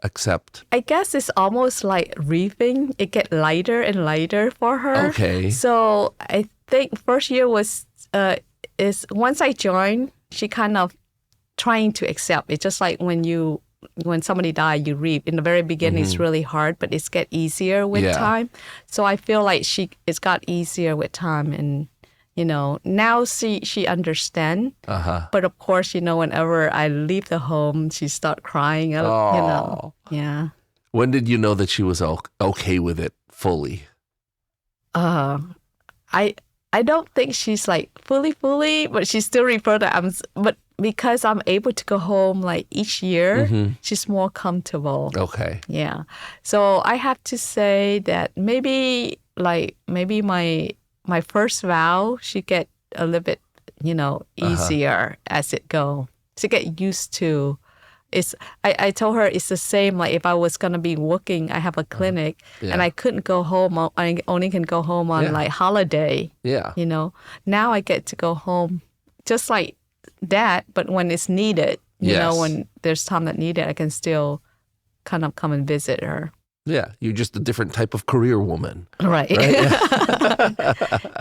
accept? I guess it's almost like reefing. It get lighter and lighter for her. Okay. So I think first year is once I joined, she kind of trying to accept. It's just like when somebody dies, you reap. In the very beginning, it's really hard, but it's get easier with time. So I feel like it's got easier with time, and now she understand. But of course, whenever I leave the home, she start crying. Yeah. When did you know that she was okay with it fully? I don't think she's like fully, but she still refer to but because I'm able to go home like each year, she's more comfortable. Okay. Yeah. So I have to say that maybe my first vow, she get a little bit, easier as it go. She get used to. I told her it's the same. Like if I was gonna be working, I have a clinic, and I couldn't go home. I only can go home on like holiday. Yeah. Now I get to go home, just like that. But when it's needed, when there's time that needed, I can still kind of come and visit her. Yeah, you're just a different type of career woman. Right?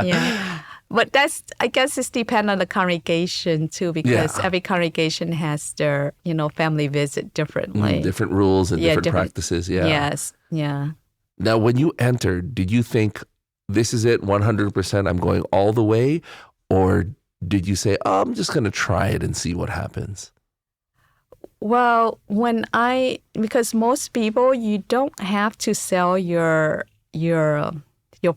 Yeah. But I guess it's depend on the congregation too, because every congregation has their, family visit differently. Different rules and different practices. Yeah. Yes. Yeah. Now, when you entered, did you think this is it, 100%, I'm going all the way? Or did you say, I'm just going to try it and see what happens? Well, because most people, you don't have to sell your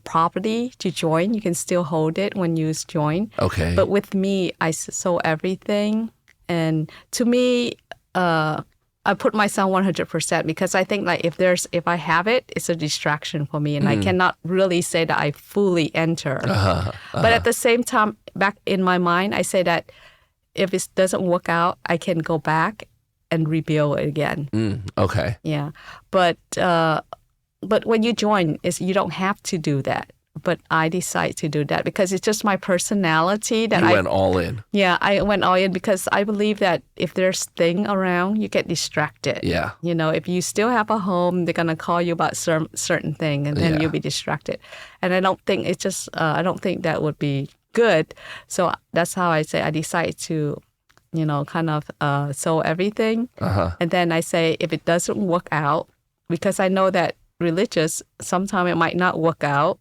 property to join. You can still hold it when you join. Okay. But with me, I sold everything. And to me, I put myself 100% because I think like if I have it, it's a distraction for me. And I cannot really say that I fully enter. But at the same time, back in my mind, I say that if it doesn't work out, I can go back and rebuild it again. Okay. Yeah. But when you join, you don't have to do that. But I decide to do that because it's just my personality that I went all in. Yeah, I went all in because I believe that if there's thing around, you get distracted. Yeah. If you still have a home, they're gonna call you about certain thing, and then you'll be distracted. And I don't think I don't think that would be good. So that's how I say I decide to, kind of sell everything, and then I say if it doesn't work out, because I know that religious, sometimes it might not work out.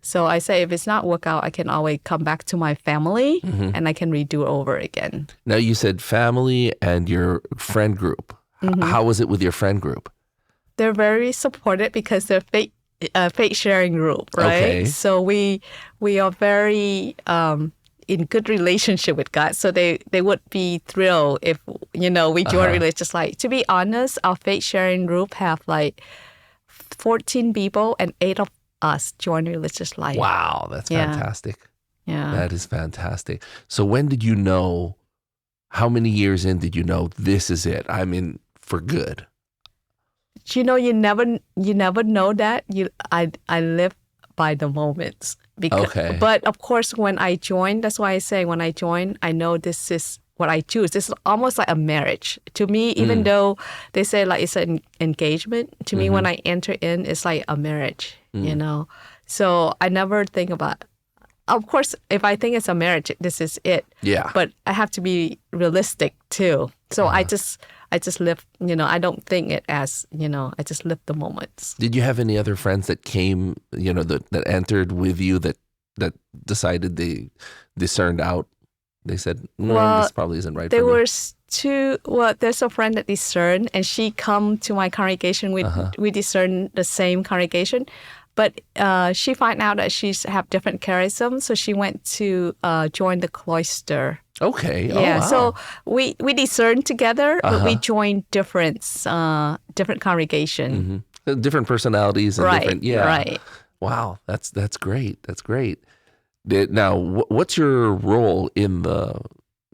So I say if it's not work out, I can always come back to my family and I can redo it over again. Now you said family and your friend group. How was it with your friend group? They're very supportive because they're faith sharing group, right? Okay. So we are very in good relationship with God. So they would be thrilled if we join religious. Like, to be honest, our faith sharing group have like 14 people and 8 of us join religious life. Wow, that's fantastic. Yeah. That is fantastic. So when did you know, how many years in did you know this is it? I'm in for good? You never know that. I live by the moments. But of course, when I joined, that's why I say when I joined, I know this is what I choose. This is almost like a marriage. To me, even though they say like it's an engagement, to me when I enter in, it's like a marriage, So I never think about, of course, if I think it's a marriage, this is it. Yeah. But I have to be realistic too. So I just live, I don't think it as, I just live the moments. Did you have any other friends that came, that entered with you that decided they discerned out? They said, this probably isn't right for me. there's a friend that discern, and she come to my congregation. We discern the same congregation, but she find out that she's have different charism, so she went to join the cloister. Okay. Yeah. Oh, wow. So we discern together, but we join different congregation. Different personalities and Right. different. Yeah. Right. Wow. That's great. That's great. Now, what's your role in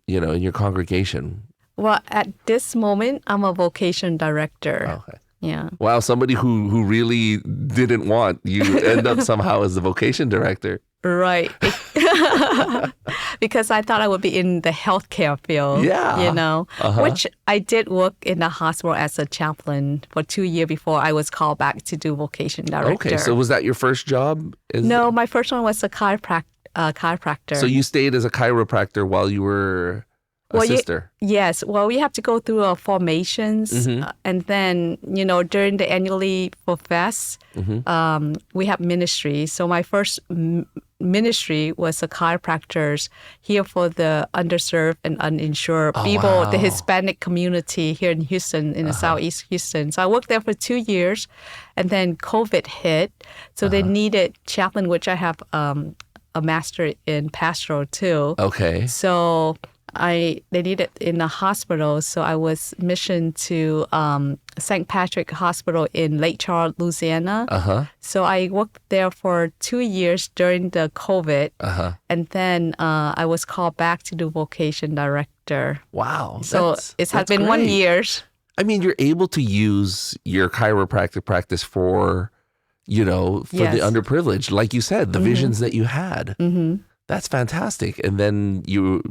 in your congregation? Well, at this moment, I'm a vocation director. Okay. Yeah. Wow, somebody who really didn't want you end up somehow as the vocation director. Right. Because I thought I would be in the healthcare field. Yeah. Which I did work in the hospital as a chaplain for 2 years before I was called back to do vocation director. Okay, so was that your first job? No, my first one was a chiropractor. So you stayed as a chiropractor while you were a sister? Yes. Well, we have to go through formations. And then, during the annual leave for FES, we have ministry. So my first ministry was a chiropractors here for the underserved and uninsured people, the Hispanic community here in Houston, in the Southeast Houston. So I worked there for 2 years, and then COVID hit. So they needed chaplain, which I have a master in pastoral too. Okay. So they needed in the hospital, so I was missioned to St. Patrick Hospital in Lake Charles, Louisiana. So I worked there for 2 years during the COVID, and then I was called back to do vocation director. Wow. So it has been 1 year. I mean, you're able to use your chiropractic practice for, for the underprivileged, like you said, the visions that you had. That's fantastic. And then you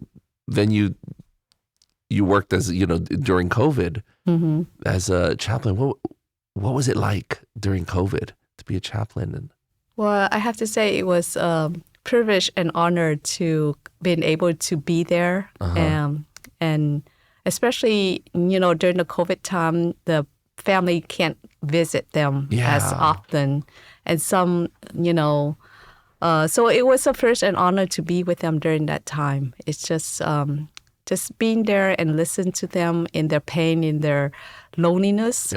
worked as during COVID as a chaplain. What was it like during COVID to be a chaplain? Well, I have to say it was a privilege and honor to being able to be there, and especially during the COVID time, the family can't visit them as often, and some so it was a first and honor to be with them during that time. It's just being there and listen to them in their pain, in their loneliness,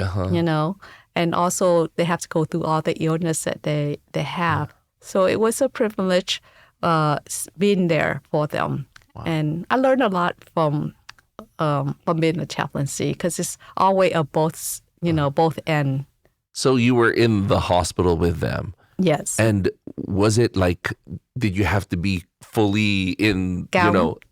and also they have to go through all the illness that they have. So it was a privilege being there for them. Wow. And I learned a lot from being a chaplaincy, because it's always a both end. So you were in the hospital with them. Yes. And was it like, did you have to be fully in,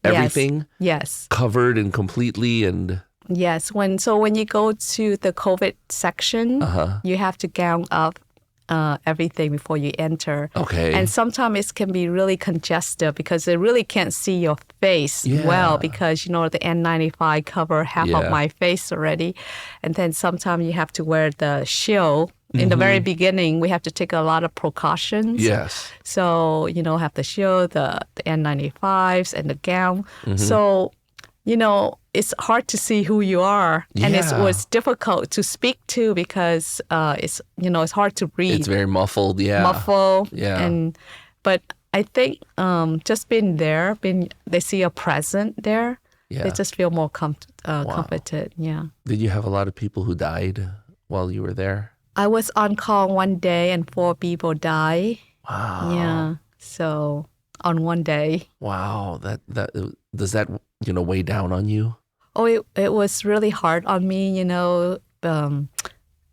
everything? Yes. Covered and completely and... Yes. When you go to the COVID section, you have to gown up everything before you enter. Okay. And sometimes it can be really congested because they really can't see your face well, because, the N95 cover half of my face already. And then sometimes you have to wear the shield. In the very beginning, we have to take a lot of precautions. Yes. So, have the shield, the N95s, and the gown. So, it's hard to see who you are. Yeah. And it was difficult to speak to because it's hard to read. It's very muffled, Muffled. Yeah. But I think just being there, they see a present there, they just feel more comforted. Yeah. Did you have a lot of people who died while you were there? I was on call one day and 4 people died. Wow. Yeah. So on one day. Wow. That does that weigh down on you? Oh, it was really hard on me,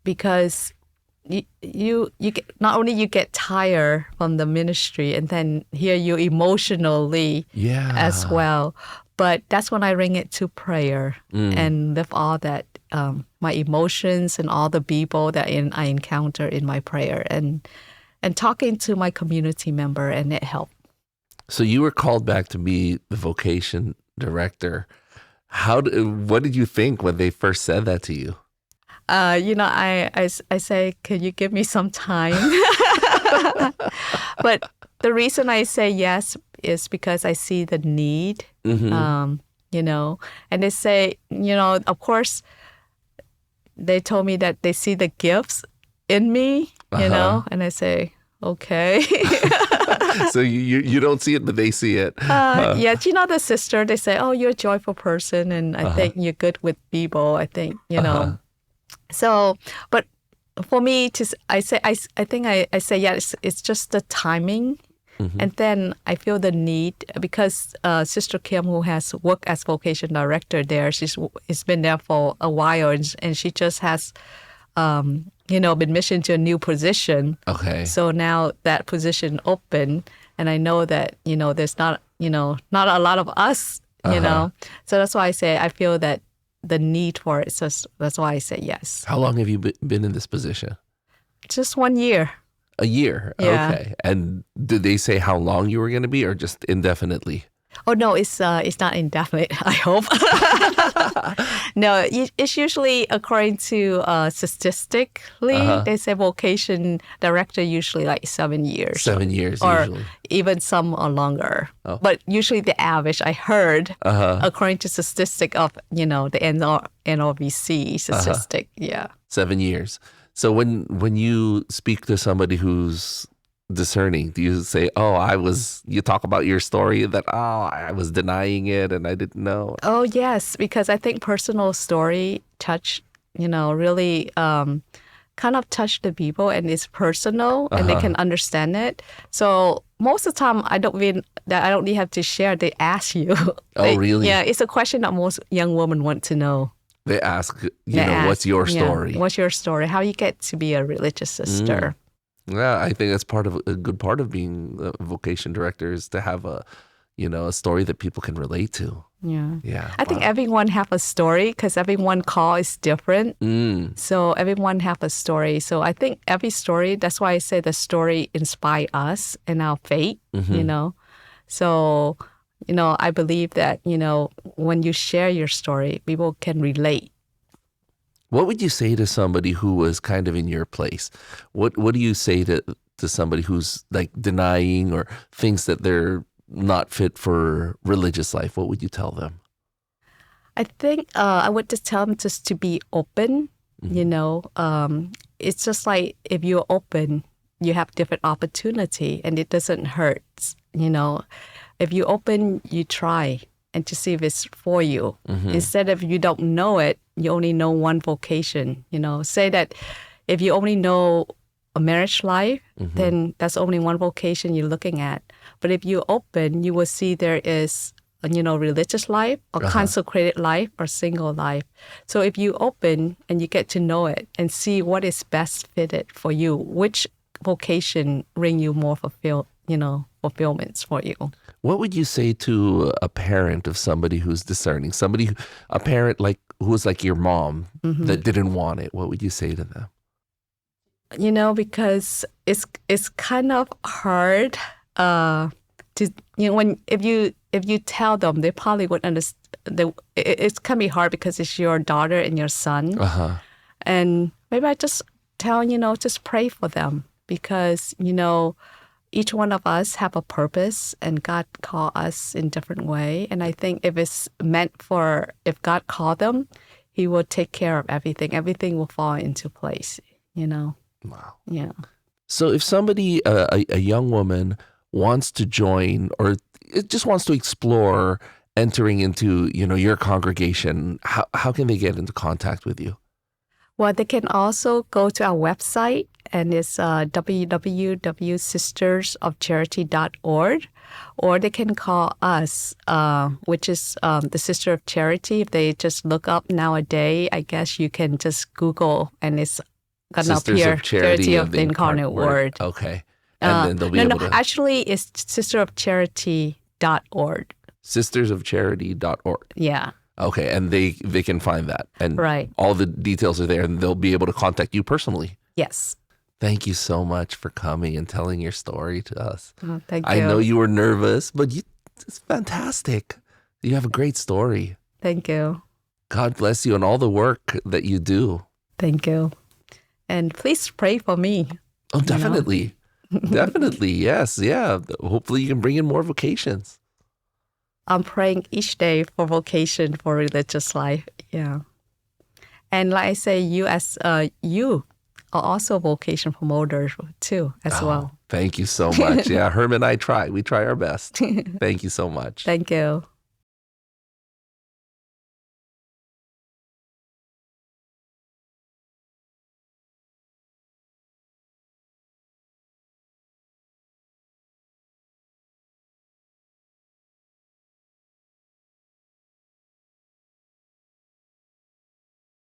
because you get, not only you get tired from the ministry, and then here you emotionally as well. But that's when I bring it to prayer and lift all that, my emotions and all the people that I encounter in my prayer, and talking to my community member, and it helped. So you were called back to be the vocation director. What did you think when they first said that to you? I say, can you give me some time? But the reason I say yes is because I see the need, and they say, of course, they told me that they see the gifts in me, and I say, okay. So you don't see it, but they see it. Yeah, the sister, they say, oh, you're a joyful person, and I think you're good with people. I think, So, but for me, I say yes, it's just the timing. And then I feel the need because Sister Kim, who has worked as Vocation Director there, she's been there for a while, and she just has, been missioned to a new position. Okay. So now that position open, and I know that there's not a lot of us, So that's why I say I feel that the need for it. So that's why I say yes. How long have you been in this position? Just 1 year. A year. Yeah. Okay. And did they say how long you were going to be, or just indefinitely? Oh no, it's not indefinite. I hope. No, it's usually according to statistically. They say Vocation Director usually like 7 years. 7 years or usually. Even some are longer. Oh. But usually the average I heard, according to statistic of the NRVC statistic. Yeah. 7 years. So when you speak to somebody who's discerning, do you say, you talk about your story that, I was denying it and I didn't know? Oh, yes, because I think personal story really kind of touch the people, and it's personal and they can understand it. So most of the time, I don't really have to share. They ask you. Oh, really? Yeah, it's a question that most young women want to know. They ask, what's your story? Yeah, what's your story? How you get to be a religious sister? Yeah, I think that's a good part of being a vocation director is to have a story that people can relate to. Yeah. Yeah. I think everyone have a story because everyone call is different. So everyone have a story. So I think every story, that's why I say the story inspire us in our faith, So, I believe that, when you share your story, people can relate. What would you say to somebody who was kind of in your place? What do you say to somebody who's like denying or thinks that they're not fit for religious life? What would you tell them? I think I would just tell them just to be open. It's just like if you're open, you have different opportunity and it doesn't hurt. If you open, you try and to see if it's for you. Instead of you don't know it, you only know one vocation. Say that if you only know a marriage life, then that's only one vocation you're looking at. But if you open, you will see there is, religious life or consecrated life or single life. So if you open and you get to know it and see what is best fitted for you, which vocation bring you more fulfillments for you. What would you say to a parent of somebody who's discerning? A parent who was like your mom that didn't want it. What would you say to them? Because it's kind of hard if you tell them, they probably would understand. It can be hard because it's your daughter and your son. And maybe I just tell just pray for them because each one of us have a purpose and God called us in different way. And I think if God called them, He will take care of everything. Everything will fall into place, Wow. Yeah. So if somebody, a young woman wants to join or it just wants to explore entering into, your congregation, how can they get into contact with you? Well, they can also go to our website, and it's www.sistersofcharity.org, or they can call us, which is the Sister of Charity. If they just look up nowadays, I guess you can just Google, and it's going to appear, Charity of the Incarnate Word. Okay. And then they'll be able to... Actually, it's sisterofcharity.org. Sistersofcharity.org. Yeah. Okay, and they can find that. And right. All the details are there, and they'll be able to contact you personally. Yes. Thank you so much for coming and telling your story to us. Oh, thank you. I know you were nervous, but it's fantastic. You have a great story. Thank you. God bless you and all the work that you do. Thank you. And please pray for me. Oh, definitely. Definitely, yes. Yeah. Hopefully you can bring in more vocations. I'm praying each day for vocation for religious life. Yeah. And like I say, you also vocation promoter too, as well. Thank you so much. Yeah, Herm and I try. We try our best. Thank you so much. Thank you.